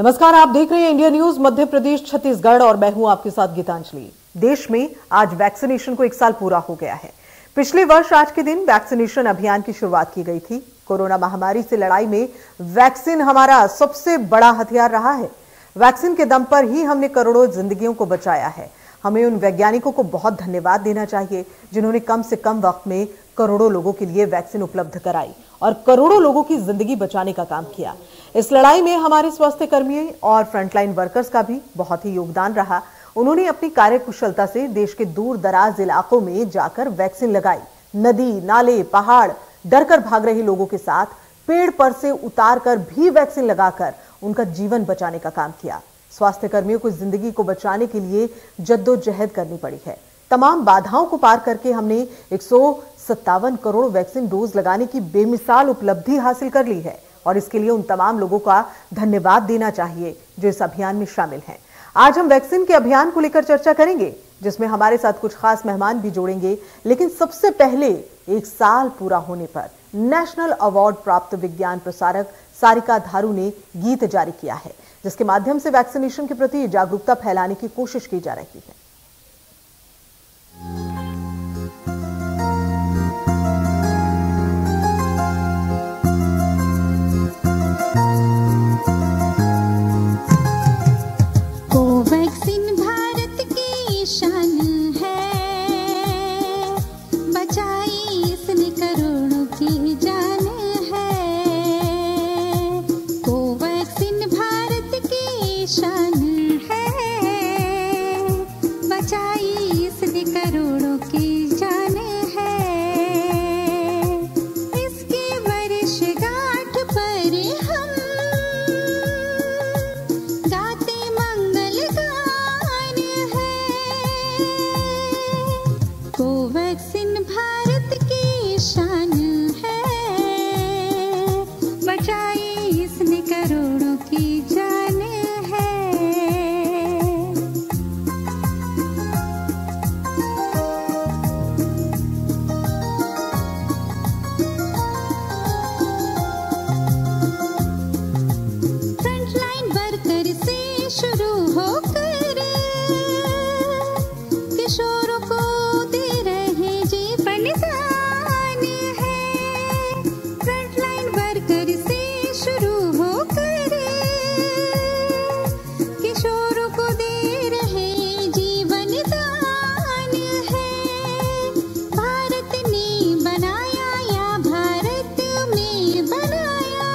नमस्कार, आप देख रहे हैं इंडिया न्यूज मध्य प्रदेश छत्तीसगढ़ और मैं हूं आपके साथ गीतांजलि। देश में आज वैक्सीनेशन को 1 साल पूरा हो गया है। पिछले वर्ष आज के दिन वैक्सीनेशन अभियान की शुरुआत की गई थी। कोरोना महामारी से लड़ाई में वैक्सीन हमारा सबसे बड़ा हथियार रहा है। वैक्सीन के दम पर ही हमने करोड़ों जिंदगियों को बचाया है। हमें उन वैज्ञानिकों को बहुत धन्यवाद देना चाहिए जिन्होंने कम से कम वक्त में करोड़ों लोगों के लिए वैक्सीन उपलब्ध कराई और करोड़ों लोगों की जिंदगी बचाने का काम किया। इस लड़ाई में हमारे स्वास्थ्य कर्मियों और फ्रंटलाइन वर्कर्स का भी बहुत ही योगदान रहा। उन्होंने अपनी कार्यकुशलता से देश के दूर दराज इलाकों में जाकर वैक्सीन लगाई। नदी, नाले, पहाड़ डर कर भाग रहे लोगों के साथ पेड़ पर से उतार कर भी वैक्सीन लगाकर उनका जीवन बचाने का काम किया। स्वास्थ्य कर्मियों को जिंदगी को बचाने के लिए जद्दोजहद करनी पड़ी है। तमाम बाधाओं को पार करके हमने 157 करोड़ वैक्सीन डोज लगाने की बेमिसाल उपलब्धि हासिल कर ली है और इसके लिए उन तमाम लोगों का धन्यवाद देना चाहिए जो इस अभियान में शामिल हैं। आज हम वैक्सीन के अभियान को लेकर चर्चा करेंगे, जिसमें हमारे साथ कुछ खास मेहमान भी जोड़ेंगे। लेकिन सबसे पहले 1 साल पूरा होने पर नेशनल अवार्ड प्राप्त विज्ञान प्रसारक सारिका धारू ने गीत जारी किया है, जिसके माध्यम से वैक्सीनेशन के प्रति जागरूकता फैलाने की कोशिश की जा रही है। कोवैक्सीन भारत की शान है, बचाई इसने करोड़ों की जान है। कोवैक्सीन भारत की शान है, बचाई इसने करोड़ों की जान है। इसके वर्षगांठ पर हम गाते मंगल गान है। कोवैक्सीन भारत की शान है, बचाई इसने करोड़ों की जान है। फ्रंटलाइन वर्कर से शुरू होकर किशोरों को दे रहे जीवन दान है। फ्रंटलाइन वर्कर से शुरू होकर किशोरों को दे रहे जीवन दान है। भारत ने बनाया या भारत में बनाया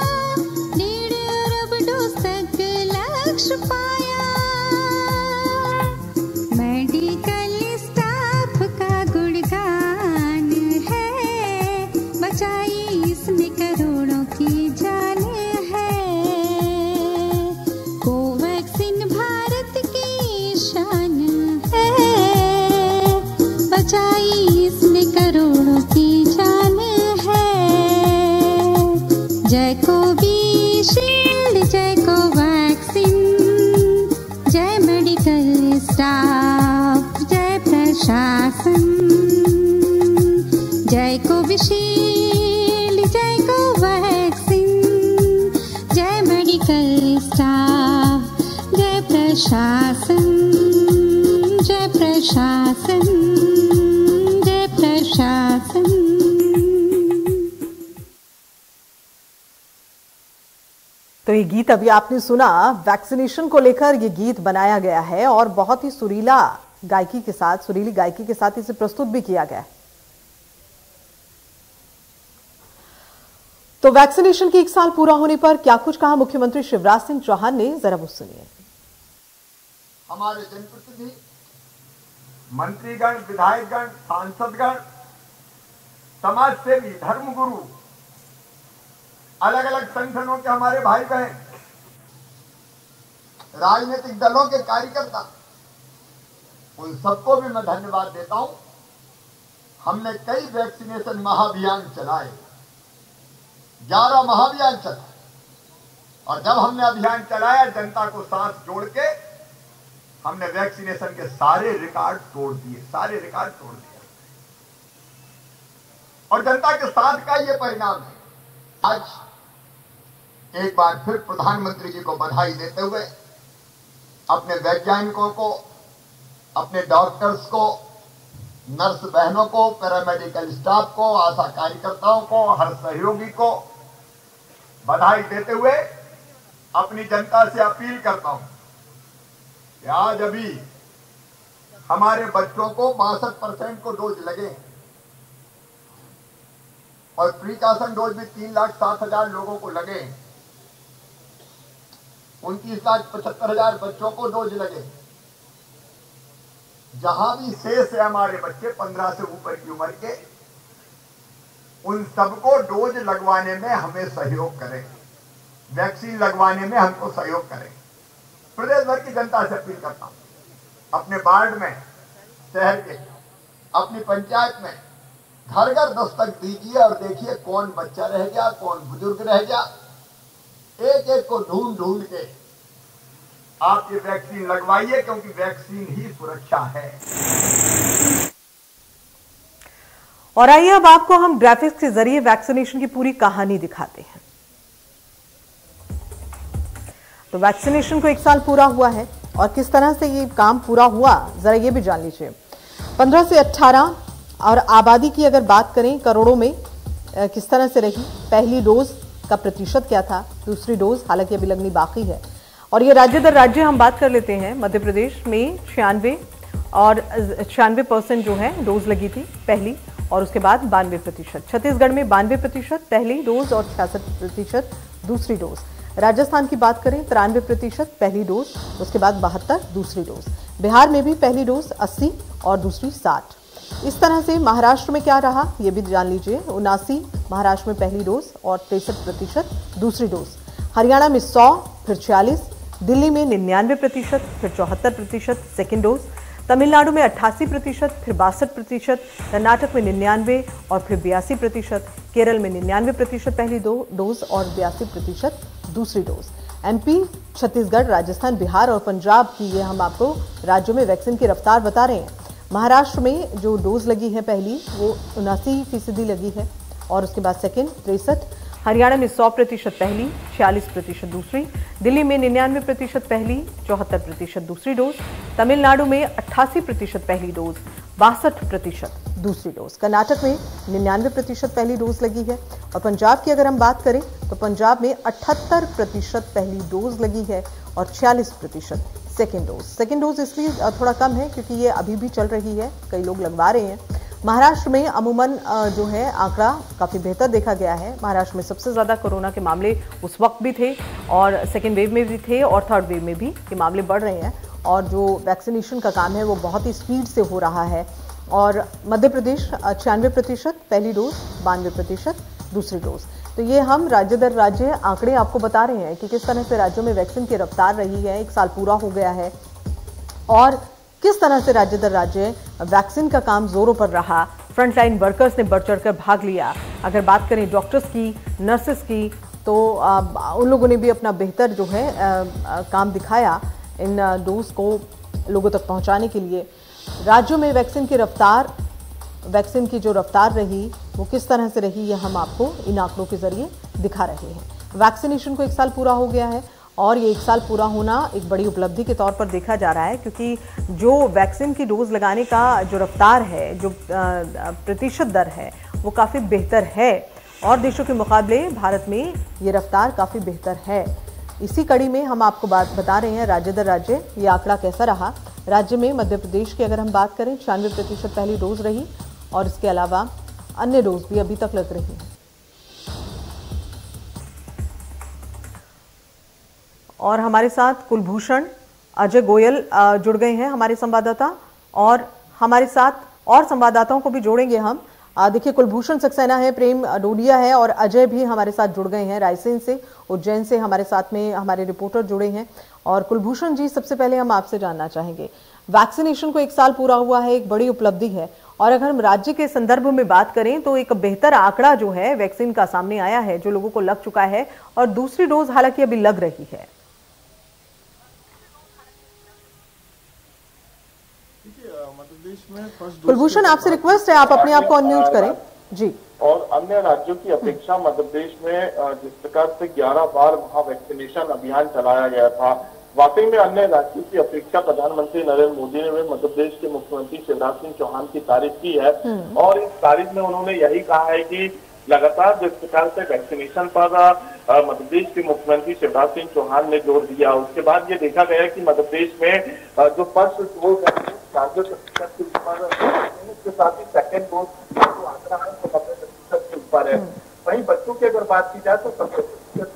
1.5 अरब डोज तक लक्ष्य पाया। मेडिकल स्टाफ का गुणगान है, बचाई इसने करोड़ों की जान है। कोवैक्सीन भारत की शान है, बचाई इसने करोड़ों की जान है। जय कोविशील्ड, जय कोवैक्सीन, जय मेडिकल स्टाफ, जय प्रशासन। जय कोविशील्ड, जय कोवैक्सीन, जय मेडिकल स्टाफ, जय प्रशासन, जय प्रशासन, जय प्रशासन। तो ये गीत अभी आपने सुना, वैक्सीनेशन को लेकर ये गीत बनाया गया है और बहुत ही सुरीली गायकी के साथ इसे प्रस्तुत भी किया गया है। तो वैक्सीनेशन के 1 साल पूरा होने पर क्या कुछ कहा मुख्यमंत्री शिवराज सिंह चौहान ने, जरा वो सुनिए। हमारे जनप्रतिनिधि, मंत्रीगण, विधायकगण, सांसदगण, समाज सेवी, धर्मगुरु, अलग अलग संगठनों के हमारे भाई बहन, राजनीतिक दलों के कार्यकर्ता, उन सबको भी मैं धन्यवाद देता हूं। हमने कई वैक्सीनेशन महाअभियान चलाए, 11 महाअभियान चलाए और जब हमने अभियान चलाया जनता को साथ जोड़ के हमने वैक्सीनेशन के सारे रिकॉर्ड तोड़ दिए। और जनता के साथ का ये परिणाम है। आज एक बार फिर प्रधानमंत्री जी को बधाई देते हुए अपने वैज्ञानिकों को, अपने डॉक्टर्स को, नर्स बहनों को, पैरामेडिकल स्टाफ को, आशा कार्यकर्ताओं को, हर सहयोगी को बधाई देते हुए अपनी जनता से अपील करता हूं कि आज अभी हमारे बच्चों को 62% को डोज लगे और प्रिकॉशन डोज भी 3,07,000 लोगों को लगे। 29,75,000 बच्चों को डोज लगे। जहां भी शेष है हमारे बच्चे 15 से ऊपर की उम्र के, उन सबको डोज लगवाने में हमें सहयोग करें, वैक्सीन लगवाने में हमको सहयोग करें। प्रदेश भर की जनता से अपील करता हूं, अपने वार्ड में, शहर के, अपनी पंचायत में घर घर दस्तक दीजिए और देखिए कौन बच्चा रह गया, कौन बुजुर्ग रह गया। एक एक को ढूंढ ढूंढ के आप ये वैक्सीन लगवाइए, क्योंकि वैक्सीन ही सुरक्षा है। और आइए अब आपको हम ग्राफिक्स के जरिए वैक्सीनेशन की पूरी कहानी दिखाते हैं। तो वैक्सीनेशन को 1 साल पूरा हुआ है और किस तरह से ये काम पूरा हुआ, जरा ये भी जान लीजिए। 15 से 18 और आबादी की अगर बात करें करोड़ों में किस तरह से रही, पहली डोज का प्रतिशत क्या था, दूसरी डोज हालांकि अभी लगनी बाकी है। और ये राज्य दर राज्य हम बात कर लेते हैं। मध्य प्रदेश में 96% जो है डोज लगी थी पहली, और उसके बाद 92%। छत्तीसगढ़ में 92% पहली डोज और 66% दूसरी डोज। राजस्थान की बात करें 93% पहली डोज, उसके बाद 72 दूसरी डोज। बिहार में भी पहली डोज 80 और दूसरी 60। इस तरह से महाराष्ट्र में क्या रहा ये भी जान लीजिए। 79 महाराष्ट्र में पहली डोज और 63% दूसरी डोज। हरियाणा में 100, फिर 46, दिल्ली में 99%, फिर 74% सेकेंड डोज। तमिलनाडु में 88%, फिर 62%, कर्नाटक में 99 और फिर 82%, केरल में 99% पहली डोज और 82% दूसरी डोज। एमपी, छत्तीसगढ़, राजस्थान, बिहार और पंजाब की ये हम आपको राज्यों में वैक्सीन की रफ्तार बता रहे हैं। महाराष्ट्र में जो डोज लगी है पहली वो 79% लगी है और उसके बाद सेकेंड 63। हरियाणा में 100% पहली, 46% दूसरी। दिल्ली में 99% पहली, 74% दूसरी डोज। तमिलनाडु में 88% पहली डोज, 62% दूसरी डोज। कर्नाटक में 99% पहली डोज लगी है। और पंजाब की अगर हम बात करें तो पंजाब में 78% पहली डोज लगी है और 46% सेकेंड डोज। सेकेंड डोज इसलिए थोड़ा कम है क्योंकि ये अभी भी चल रही है, कई लोग लगवा रहे हैं। महाराष्ट्र में अमूमन जो है आंकड़ा काफ़ी बेहतर देखा गया है। महाराष्ट्र में सबसे ज़्यादा कोरोना के मामले उस वक्त भी थे और सेकेंड वेव में भी थे और थर्ड वेव में भी ये मामले बढ़ रहे हैं। और जो वैक्सीनेशन का काम है वो बहुत ही स्पीड से हो रहा है। और मध्य प्रदेश 96% पहली डोज, 92% दूसरी डोज। तो ये हम राज्य दर राज्य आंकड़े आपको बता रहे हैं कि किस तरह से राज्यों में वैक्सीन की रफ्तार रही है। 1 साल पूरा हो गया है और किस तरह से राज्य दर राज्य वैक्सीन का काम जोरों पर रहा। फ्रंटलाइन वर्कर्स ने बढ़ चढ़कर भाग लिया। अगर बात करें डॉक्टर्स की, नर्सेस की, तो उन लोगों ने भी अपना बेहतर जो है काम दिखाया इन डोज को लोगों तक पहुंचाने के लिए। राज्यों में वैक्सीन की जो रफ्तार रही वो किस तरह से रही, ये हम आपको इन आंकड़ों के जरिए दिखा रहे हैं। वैक्सीनेशन को 1 साल पूरा हो गया है और ये 1 साल पूरा होना एक बड़ी उपलब्धि के तौर पर देखा जा रहा है, क्योंकि जो वैक्सीन की डोज लगाने का जो रफ्तार है, जो प्रतिशत दर है, वो काफ़ी बेहतर है और देशों के मुकाबले भारत में ये रफ्तार काफ़ी बेहतर है। इसी कड़ी में हम आपको बात बता रहे हैं राज्य दर राज्य ये आंकड़ा कैसा रहा। राज्य में मध्य प्रदेश की अगर हम बात करें 96% पहली डोज रही और इसके अलावा अन्य डोज भी अभी तक लग रही हैं। और हमारे साथ कुलभूषण अजय गोयल जुड़ गए हैं हमारे संवाददाता, और हमारे साथ और संवाददाताओं को भी जोड़ेंगे हम। देखिए, कुलभूषण सक्सेना है, प्रेम डोडिया है और अजय भी हमारे साथ जुड़ गए हैं रायसेन से, उज्जैन से हमारे साथ में हमारे रिपोर्टर जुड़े हैं। और कुलभूषण जी, सबसे पहले हम आपसे जानना चाहेंगे, वैक्सीनेशन को 1 साल पूरा हुआ है, एक बड़ी उपलब्धि है, और अगर हम राज्य के संदर्भ में बात करें तो एक बेहतर आंकड़ा जो है वैक्सीन का सामने आया है, जो लोगों को लग चुका है और दूसरी डोज हालांकि अभी लग रही है। कुलभूषण, आपसे रिक्वेस्ट है आप अपने आप को अनम्यूट करें जी। और अन्य राज्यों की अपेक्षा मध्य प्रदेश में जिस प्रकार से 11 बार वहां वैक्सीनेशन अभियान चलाया गया था, वाकई में अन्य राज्यों की अपेक्षा प्रधानमंत्री नरेंद्र मोदी ने मध्य प्रदेश के मुख्यमंत्री शिवराज सिंह चौहान की तारीफ की है। और इस तारीफ में उन्होंने यही कहा है कि लगातार जिस प्रकार से वैक्सीनेशन पर मध्य प्रदेश के मुख्यमंत्री शिवराज सिंह चौहान ने जोर दिया, उसके बाद ये देखा गया कि मध्य प्रदेश में जो फर्स्ट डोज है 40% के ऊपर, उसके साथ ही सेकेंड डोज जो आंकड़ा है तो 90% के ऊपर है। वहीं बच्चों की अगर बात की जाए तो 70%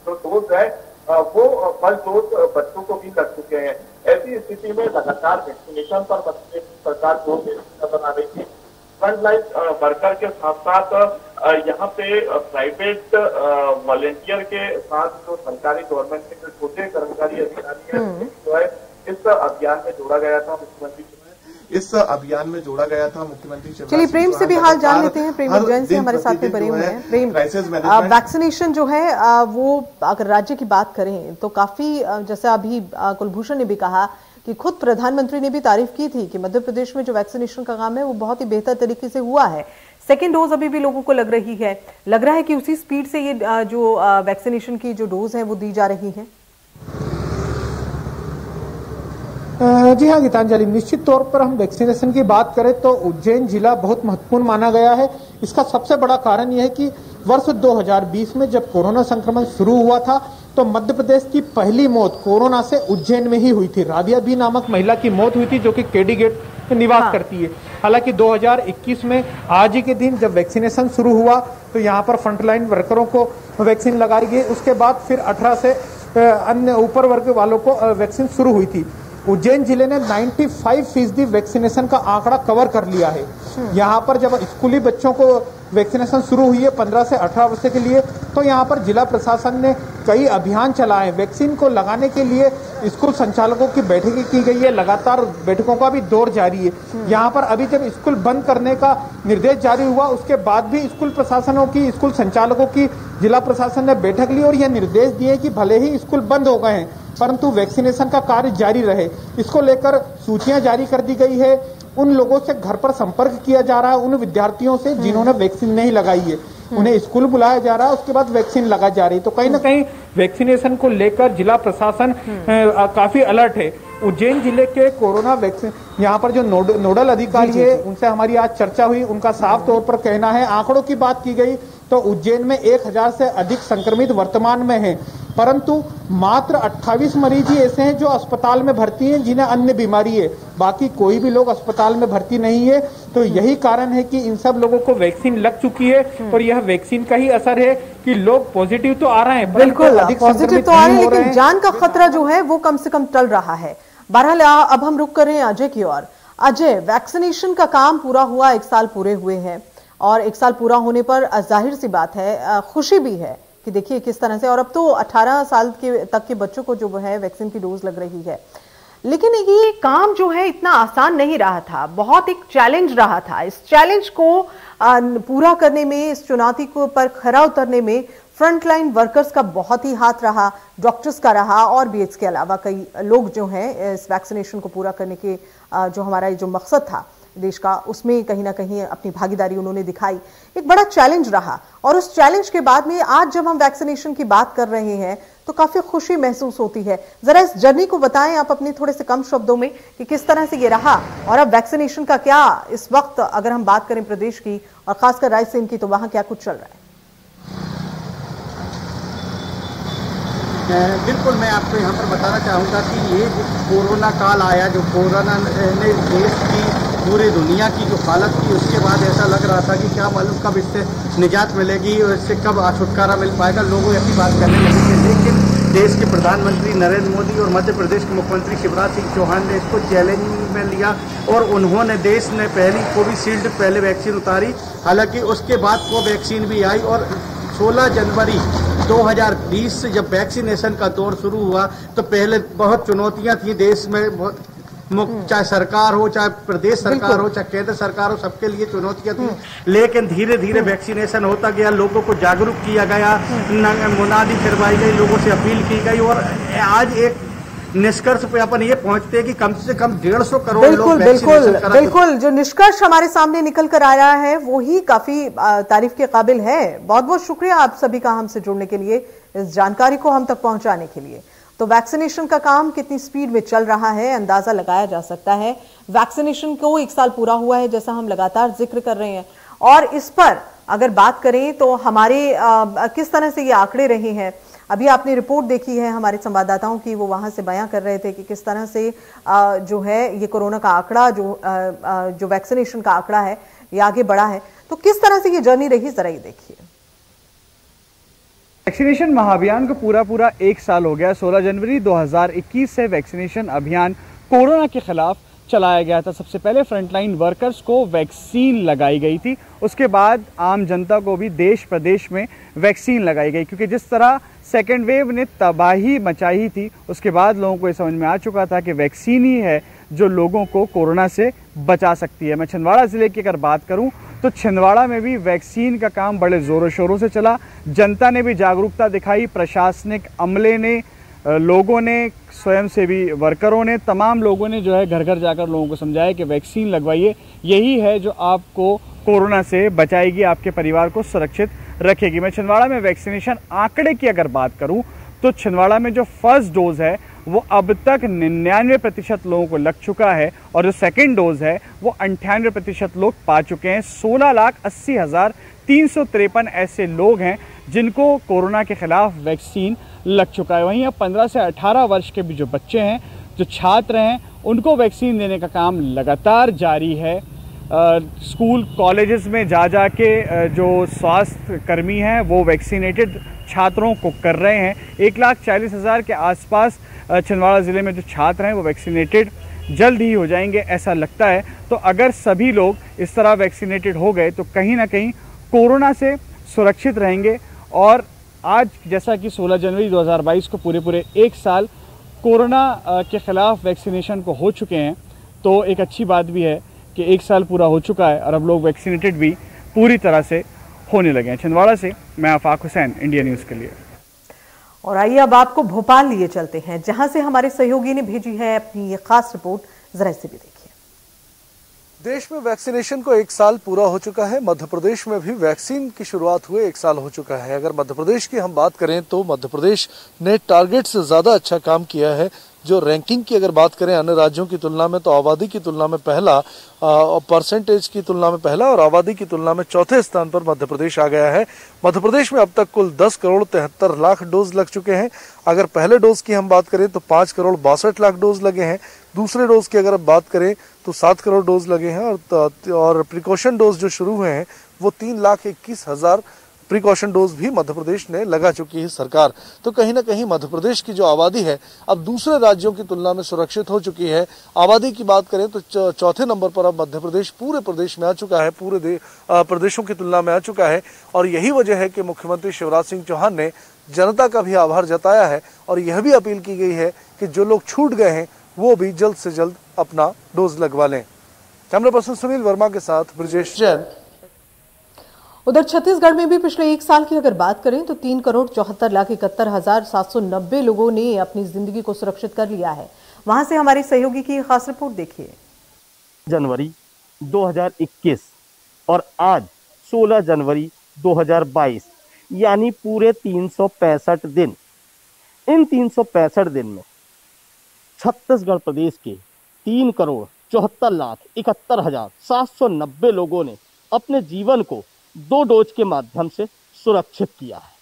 जो डोज है वो फर्स्ट डोज बच्चों को भी कर चुके हैं। ऐसी स्थिति में लगातार वैक्सीनेशन पर मध्य प्रदेश सरकार जोर नजर आ रही थी। फ्रंटलाइन वर्कर के साथ साथ यहाँ पे प्राइवेट वॉलेंटियर के साथ जो सरकारी गवर्नमेंट के जो छोटे कर्मचारी अधिकारी हैं जो है इस अभियान में जोड़ा गया था मुख्यमंत्री चलिए प्रेम से भी हाल जान लेते हैं। प्रेम उज्जैन से हमारे साथ में बने हुए हैं। प्रेम, वैक्सीनेशन जो है वो अगर राज्य की बात करें तो काफी, जैसा अभी कुलभूषण ने भी कहा कि खुद प्रधानमंत्री ने भी तारीफ की थी कि मध्य प्रदेश में जो वैक्सीनेशन का काम है वो बहुत ही बेहतर तरीके से हुआ है। सेकेंड डोज अभी भी लोगों को लग रहा है कि उसी स्पीड से ये जो वैक्सीनेशन की जो डोज है वो दी जा रही है। जी हाँ गीतांजलि, निश्चित तौर पर हम वैक्सीनेशन की बात करें तो उज्जैन जिला बहुत महत्वपूर्ण माना गया है। इसका सबसे बड़ा कारण यह है कि वर्ष 2020 में जब कोरोना संक्रमण शुरू हुआ था तो मध्य प्रदेश की पहली मौत कोरोना से उज्जैन में ही हुई थी। राबिया बी नामक महिला की मौत हुई थी जो कि केडी गेट में निवास करती है। हालांकि 2021 में आज ही के दिन जब वैक्सीनेशन शुरू हुआ तो यहाँ पर फ्रंटलाइन वर्करों को वैक्सीन लगाई गई। उसके बाद फिर 18 से अन्य ऊपर वर्ग वालों को वैक्सीन शुरू हुई थी। उज्जैन जिले ने 95% वैक्सीनेशन का आंकड़ा कवर कर लिया है। यहाँ पर जब स्कूली बच्चों को वैक्सीनेशन शुरू हुई है 15 से 18 वर्ष के लिए, तो यहाँ पर जिला प्रशासन ने कई अभियान चलाए। वैक्सीन को लगाने के लिए स्कूल संचालकों की बैठकें की गई है, लगातार बैठकों का भी दौर जारी है। यहाँ पर अभी जब स्कूल बंद करने का निर्देश जारी हुआ उसके बाद भी स्कूल प्रशासनों की, स्कूल संचालकों की जिला प्रशासन ने बैठक ली और यह निर्देश दिए कि भले ही स्कूल बंद हो गए हैं परंतु वैक्सीनेशन का कार्य जारी रहे। इसको लेकर सूचियां जारी कर दी गई है। उन लोगों से घर पर संपर्क किया जा रहा है, उन विद्यार्थियों से जिन्होंने वैक्सीन नहीं लगाई है उन्हें स्कूल बुलाया जा रहा है, उसके बाद वैक्सीन लगाई जा रही है। तो कहीं ना कहीं वैक्सीनेशन को लेकर जिला प्रशासन काफी अलर्ट है। उज्जैन जिले के कोरोना वैक्सीन यहाँ पर जो नोडल अधिकारी है उनसे हमारी आज चर्चा हुई। उनका साफ तौर पर कहना है, आंकड़ों की बात की गई तो उज्जैन में 1000 से अधिक संक्रमित वर्तमान में हैं, परंतु मात्र 28 मरीज ही ऐसे हैं जो अस्पताल में भर्ती हैं जिन्हें अन्य बीमारी है, बाकी कोई भी लोग अस्पताल में भर्ती नहीं है। तो यही कारण है कि इन सब लोगों को वैक्सीन लग चुकी है और यह वैक्सीन का ही असर है कि लोग पॉजिटिव तो आ रहे हैं, बिल्कुल पॉजिटिव तो आ रहे हैं, लेकिन जान का खतरा जो है वो कम से कम टल रहा है। बहरहाल अब हम रुक कर रहे हैं अजय की ओर। अजय, वैक्सीनेशन का काम पूरा हुआ, 1 साल पूरे हुए हैं और 1 साल पूरा होने पर जाहिर सी बात है खुशी भी है कि देखिए किस तरह से, और अब तो 18 साल तक के बच्चों को जो है वैक्सीन की डोज लग रही है। लेकिन ये काम जो है इतना आसान नहीं रहा था, बहुत एक चैलेंज रहा था। इस चैलेंज को पूरा करने में, इस चुनौती को पर खरा उतरने में फ्रंटलाइन वर्कर्स का बहुत ही हाथ रहा, डॉक्टर्स का रहा और भी इसके अलावा कई लोग जो हैं इस वैक्सीनेशन को पूरा करने के जो हमारा जो मकसद था देश का, उसमें कहीं ना कहीं अपनी भागीदारी उन्होंने दिखाई। एक बड़ा चैलेंज रहा और उस चैलेंज के बाद में आज जब हम वैक्सीनेशन की बात कर रहे हैं तो काफी खुशी महसूस होती है। जरा इस जर्नी को बताएं आप अपने थोड़े से कम शब्दों में कि किस तरह से ये रहा और अब वैक्सीनेशन का क्या इस वक्त अगर हम बात करें प्रदेश की और खासकर रायसेन की तो वहां क्या कुछ चल रहा है। बिल्कुल, मैं आपको यहाँ पर बताना चाहूँगा कि ये कोरोना काल आया, जो कोरोना ने देश की, पूरी दुनिया की जो हालत थी, उसके बाद ऐसा लग रहा था कि क्या मालूम कब इससे निजात मिलेगी और इससे कब छुटकारा मिल पाएगा। लोग ऐसी बात करने लगे थे, लेकिन देश के प्रधानमंत्री नरेंद्र मोदी और मध्य प्रदेश के मुख्यमंत्री शिवराज सिंह चौहान ने इसको चैलेंज में लिया और उन्होंने देश ने पहली कोविशील्ड पहले वैक्सीन उतारी। हालांकि उसके बाद कोवैक्सीन भी आई और 16 जनवरी 2020 से जब वैक्सीनेशन का दौर शुरू हुआ तो पहले बहुत चुनौतियां थी देश में, बहुत चाहे सरकार हो, चाहे प्रदेश सरकार हो, चाहे केंद्र सरकार हो, सबके लिए चुनौतियां थी। लेकिन धीरे धीरे वैक्सीनेशन होता गया, लोगों को जागरूक किया गया, मुनादी करवाई गई, लोगों से अपील की गई और आज एक निष्कर्ष पे अपन ये पहुंचते हैं कि कम से कम 150 करोड़ लोग बिल्कुल वैक्सीनेशन करा। बिल्कुल जो निष्कर्ष हमारे सामने निकल कर आया है वो ही काफी तारीफ के काबिल है। बहुत बहुत शुक्रिया आप सभी का हमसे जुड़ने के लिए, इस जानकारी को हम तक पहुंचाने के लिए। तो वैक्सीनेशन का काम कितनी स्पीड में चल रहा है अंदाजा लगाया जा सकता है। वैक्सीनेशन को 1 साल पूरा हुआ है जैसा हम लगातार जिक्र कर रहे हैं, और इस पर अगर बात करें तो हमारे किस तरह से ये आंकड़े रहे हैं, अभी आपने रिपोर्ट देखी है हमारे संवाददाताओं की, वो वहां से बयां कर रहे थे कि किस तरह से जो है ये कोरोना का आंकड़ा जो वैक्सीनेशन का आंकड़ा है ये आगे बढ़ा है। तो किस तरह से ये जर्नी रही, जरा ये देखिए। वैक्सीनेशन महाअभियान को पूरा 1 साल हो गया। 16 जनवरी 2021 से वैक्सीनेशन अभियान कोरोना के खिलाफ चलाया गया था। सबसे पहले फ्रंटलाइन वर्कर्स को वैक्सीन लगाई गई थी, उसके बाद आम जनता को भी देश प्रदेश में वैक्सीन लगाई गई, क्योंकि जिस तरह सेकेंड वेव ने तबाही मचाई थी उसके बाद लोगों को ये समझ में आ चुका था कि वैक्सीन ही है जो लोगों को कोरोना से बचा सकती है। मैं छिंदवाड़ा ज़िले की अगर बात करूं तो छिंदवाड़ा में भी वैक्सीन का काम बड़े ज़ोरों शोरों से चला। जनता ने भी जागरूकता दिखाई, प्रशासनिक अमले ने, लोगों ने, स्वयंसेवी वर्करों ने, तमाम लोगों ने जो है घर घर जाकर लोगों को समझाया कि वैक्सीन लगवाइए, यही है जो आपको कोरोना से बचाएगी, आपके परिवार को सुरक्षित रखेगी। मैं छिंदवाड़ा में वैक्सीनेशन आंकड़े की अगर बात करूं तो छिंदवाड़ा में जो फर्स्ट डोज है वो अब तक 99% लोगों को लग चुका है, और जो सेकेंड डोज है वो 98% लोग पा चुके हैं। 16,80,353 ऐसे लोग हैं जिनको कोरोना के खिलाफ वैक्सीन लग चुका है। वहीं अब 15 से 18 वर्ष के भी जो बच्चे हैं, जो छात्र हैं, उनको वैक्सीन देने का काम लगातार जारी है। स्कूल कॉलेजेस में जा के जो स्वास्थ्य कर्मी हैं वो वैक्सीनेटेड छात्रों को कर रहे हैं। 1,40,000 के आसपास छिंदवाड़ा ज़िले में जो छात्र हैं वो वैक्सीनेटेड जल्द ही हो जाएंगे ऐसा लगता है। तो अगर सभी लोग इस तरह वैक्सीनेटेड हो गए तो कहीं ना कहीं कोरोना से सुरक्षित रहेंगे। और आज जैसा कि 16 जनवरी 2022 को पूरे 1 साल कोरोना के खिलाफ वैक्सीनेशन को हो चुके हैं, तो एक अच्छी बात भी है कि 1 साल पूरा हो चुका है और अब लोग वैक्सीनेटेड भी पूरी तरह से होने लगे हैं। छिंदवाड़ा से मैं आफाक हुसैन, इंडिया न्यूज़ के लिए। और आइए अब आपको भोपाल लिए चलते हैं जहां से हमारे सहयोगी ने भेजी है अपनी ये खास रिपोर्ट, जरा इसे भी देखिए। देश में वैक्सीनेशन को 1 साल पूरा हो चुका है। मध्य प्रदेश में भी वैक्सीन की शुरुआत हुए 1 साल हो चुका है। अगर मध्य प्रदेश की हम बात करें तो मध्य प्रदेश ने टारगेट से ज्यादा अच्छा काम किया है। जो रैंकिंग की अगर बात करें अन्य राज्यों की तुलना में तो आबादी की तुलना में पहला, परसेंटेज की तुलना में पहला और आबादी की तुलना में चौथे स्थान पर मध्य प्रदेश आ गया है। मध्य प्रदेश में अब तक कुल 10 करोड़ 73 लाख डोज लग चुके हैं। अगर पहले डोज की हम बात करें तो 5 करोड़ 62 लाख डोज लगे हैं। दूसरे डोज की अगर बात करें तो 7 करोड़ डोज लगे हैं, और प्रिकॉशन डोज जो शुरू हुए हैं वो 3,21,000 प्रिकॉशन डोज भी मध्य प्रदेश ने लगा चुकी है सरकार। तो कहीं ना कहीं मध्य प्रदेश की जो आबादी है अब दूसरे राज्यों की तुलना में सुरक्षित हो चुकी है। आबादी की बात करें तो चौथे नंबर पर अब मध्य प्रदेश पूरे प्रदेश में आ चुका है, पूरे प्रदेशों की तुलना में आ चुका है। और यही वजह है कि मुख्यमंत्री शिवराज सिंह चौहान ने जनता का भी आभार जताया है और यह भी अपील की गई है कि जो लोग छूट गए हैं वो भी जल्द से जल्द अपना डोज लगवा लें। कैमरा पर्सन सुनील वर्मा के साथ ब्रजेश जैन। उधर छत्तीसगढ़ में भी पिछले 1 साल की अगर बात करें तो 3,74,71,790 लोगों ने अपनी जिंदगी को सुरक्षित कर लिया है। वहां से हमारे सहयोगी की खास रिपोर्ट देखिए। जनवरी 2021 और आज 16 जनवरी 2022 यानी पूरे 365 दिन। इन 365 दिन में छत्तीसगढ़ प्रदेश के 3,74,71,790 लोगों ने अपने जीवन को 2 डोज के माध्यम से सुरक्षित किया है।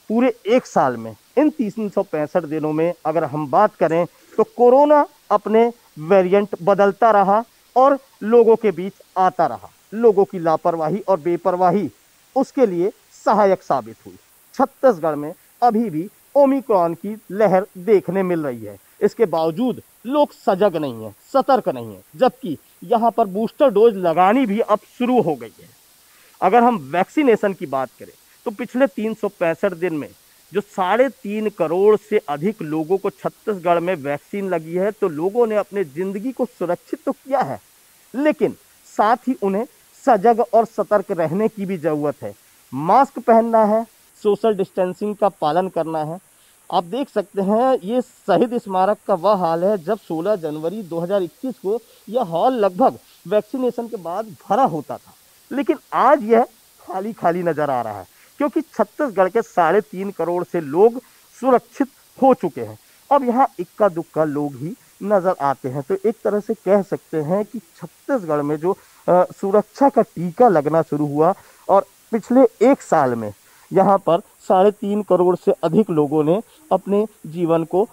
पूरे 1 साल में इन 365 दिनों में अगर हम बात करें तो कोरोना अपने वेरिएंट बदलता रहा और लोगों के बीच आता रहा। लोगों की लापरवाही और बेपरवाही उसके लिए सहायक साबित हुई। छत्तीसगढ़ में अभी भी ओमिक्रॉन की लहर देखने मिल रही है। इसके बावजूद लोग सजग नहीं है, सतर्क नहीं है, जबकि यहाँ पर बूस्टर डोज लगानी भी अब शुरू हो गई है। अगर हम वैक्सीनेशन की बात करें तो पिछले 365 दिन में जो 3.5 करोड़ से अधिक लोगों को छत्तीसगढ़ में वैक्सीन लगी है, तो लोगों ने अपने जिंदगी को सुरक्षित तो किया है, लेकिन साथ ही उन्हें सजग और सतर्क रहने की भी जरूरत है। मास्क पहनना है, सोशल डिस्टेंसिंग का पालन करना है आप देख सकते हैं ये शहीद स्मारक का वह हाल है जब 16 जनवरी 2021 को यह हॉल लगभग वैक्सीनेशन के बाद भरा होता था, लेकिन आज यह खाली खाली नजर आ रहा है क्योंकि छत्तीसगढ़ के 3.5 करोड़ से लोग सुरक्षित हो चुके हैं। अब यहाँ इक्का दुक्का लोग ही नजर आते हैं। तो एक तरह से कह सकते हैं कि छत्तीसगढ़ में जो सुरक्षा का टीका लगना शुरू हुआ और पिछले एक साल में यहाँ पर 3.5 करोड़ से अधिक लोगों ने अपने जीवन को।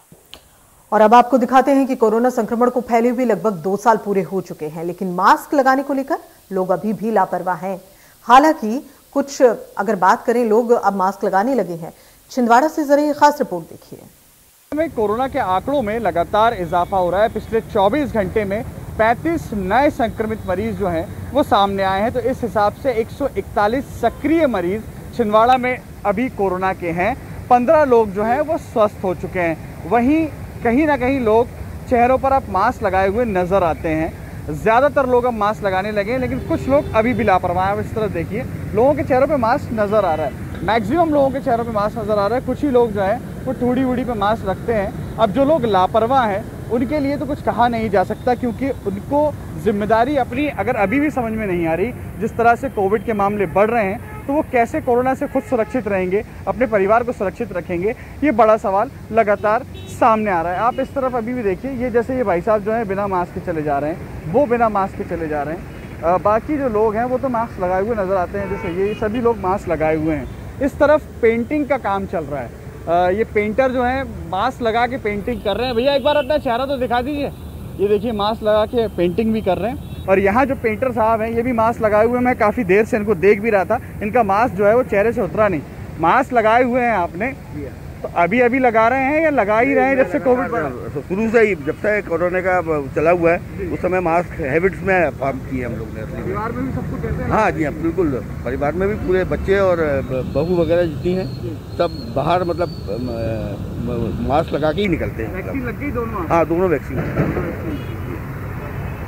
और अब आपको दिखाते हैं कि कोरोना संक्रमण को फैले हुए लगभग 2 साल पूरे हो चुके हैं, लेकिन मास्क लगाने को लेकर लोग अभी भी लापरवाह हैं। हालांकि कुछ अगर बात करें, लोग अब मास्क लगाने लगे हैं। छिंदवाड़ा से जरा ये खास रिपोर्ट देखिए। कोरोना के आंकड़ों में लगातार इजाफा हो रहा है। पिछले 24 घंटे में 35 नए संक्रमित मरीज जो हैं वो सामने आए हैं। तो इस हिसाब से 141 सक्रिय मरीज छिंदवाड़ा में अभी कोरोना के हैं। 15 लोग जो हैं वो स्वस्थ हो चुके हैं। वहीं कहीं ना कहीं लोग चेहरों पर अब मास्क लगाए हुए नजर आते हैं। ज़्यादातर लोग अब मास्क लगाने लगे हैं, लेकिन कुछ लोग अभी भी लापरवाह हैं। इस तरह देखिए, लोगों के चेहरों पे मास्क नज़र आ रहा है। मैक्सिमम लोगों के चेहरों पे मास्क नज़र आ रहा है। कुछ ही लोग जो है वो ठूड़ी वूड़ी पे मास्क रखते हैं। अब जो लोग लापरवाह हैं उनके लिए तो कुछ कहा नहीं जा सकता, क्योंकि उनको जिम्मेदारी अपनी अगर अभी भी समझ में नहीं आ रही। जिस तरह से कोविड के मामले बढ़ रहे हैं तो वो कैसे कोरोना से खुद सुरक्षित रहेंगे, अपने परिवार को सुरक्षित रखेंगे, ये बड़ा सवाल लगातार सामने आ रहा है। आप इस तरफ अभी भी देखिए, ये जैसे ये भाई साहब जो हैं बिना मास्क के चले जा रहे हैं, वो बिना मास्क के चले जा रहे हैं। बाकी जो लोग हैं वो तो मास्क लगाए हुए नज़र आते हैं। जैसे ये सभी लोग मास्क लगाए हुए हैं। इस तरफ पेंटिंग का काम चल रहा है। ये पेंटर जो है मास्क लगा के पेंटिंग कर रहे हैं। भैया एक बार अपना चेहरा तो दिखा दीजिए। ये देखिए मास्क लगा के पेंटिंग भी कर रहे हैं। और यहाँ जो पेंटर साहब हैं ये भी मास्क लगाए हुए हैं। मैं काफ़ी देर से इनको देख भी रहा था। इनका मास्क जो है वो चेहरे से उतरा नहीं। मास्क लगाए हुए हैं आपने, तो अभी अभी लगा रहे हैं या लगा ही रहे हैं जब से कोविड शुरू से ही, जब से कोरोना का चला हुआ है उस समय मास्क हैबिट्स में फॉर्म की है हम लोग ने। परिवार में भी सबको कहते हैं? हाँ जी हाँ, बिल्कुल। परिवार में भी पूरे बच्चे और बहू वगैरह जितनी हैं सब बाहर मतलब मास्क लगा के ही निकलते हैं। वैक्सीन लग गई दोनों? हाँ, दोनों वैक्सीन।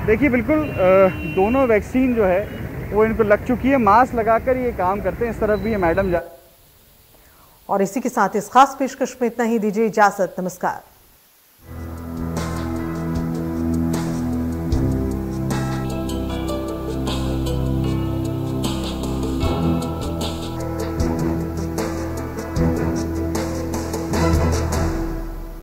देखिए बिल्कुल दोनों वैक्सीन जो है वो इनको लग चुकी है। मास्क लगाकर ये काम करते हैं। इस तरफ भी ये मैडम जा। और इसी के साथ इस खास पेशकश में इतना ही। दीजिए इजाजत। नमस्कार।